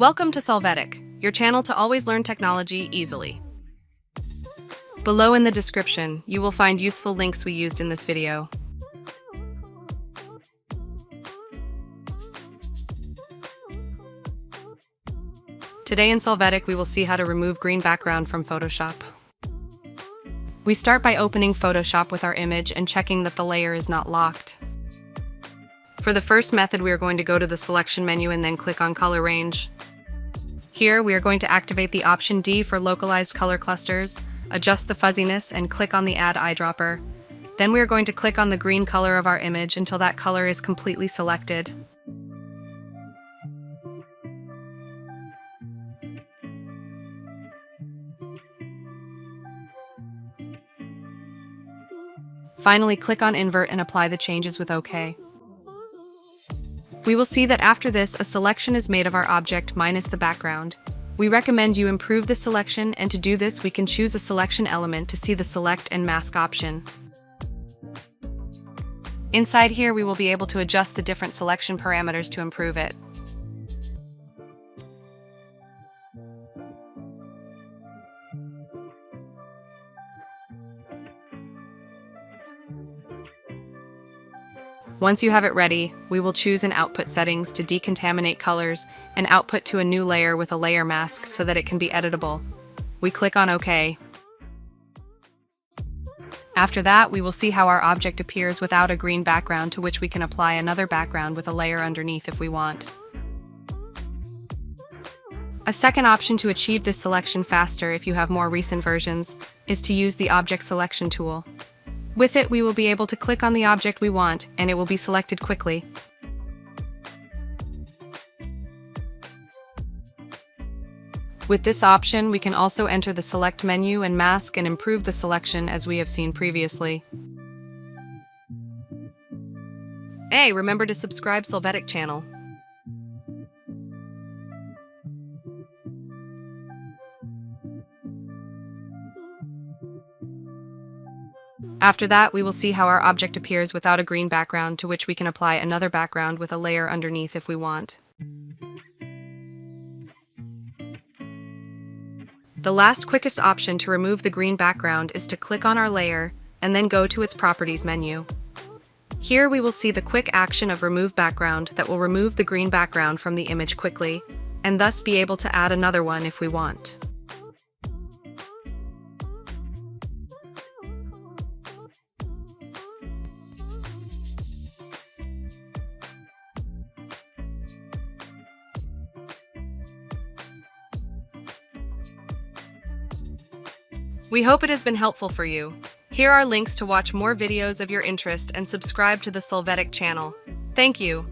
Welcome to Solvetic, your channel to always learn technology easily. Below in the description, you will find useful links we used in this video. Today in Solvetic, we will see how to remove green background from Photoshop. We start by opening Photoshop with our image and checking that the layer is not locked. For the first method, we are going to go to the selection menu and then click on Color Range. Here, we are going to activate the option D for localized color clusters, adjust the fuzziness, and click on the Add Eyedropper. Then we are going to click on the green color of our image until that color is completely selected. Finally, click on Invert and apply the changes with OK. We will see that after this, a selection is made of our object minus the background. We recommend you improve the selection, and to do this, we can choose a selection element to see the Select and Mask option. Inside here, we will be able to adjust the different selection parameters to improve it. Once you have it ready, we will choose an output settings to decontaminate colors and output to a new layer with a layer mask so that it can be editable. We click on OK. After that, we will see how our object appears without a green background, to which we can apply another background with a layer underneath if we want. A second option to achieve this selection faster if you have more recent versions is to use the Object Selection tool. With it, we will be able to click on the object we want, and it will be selected quickly. With this option, we can also enter the Select menu and mask and improve the selection as we have seen previously. Hey, remember to subscribe Solvetic channel. After that, we will see how our object appears without a green background, to which we can apply another background with a layer underneath if we want. The last quickest option to remove the green background is to click on our layer and then go to its Properties menu. Here we will see the quick action of Remove Background that will remove the green background from the image quickly, and thus be able to add another one if we want. We hope it has been helpful for you. Here are links to watch more videos of your interest and subscribe to the Solvetic channel. Thank you.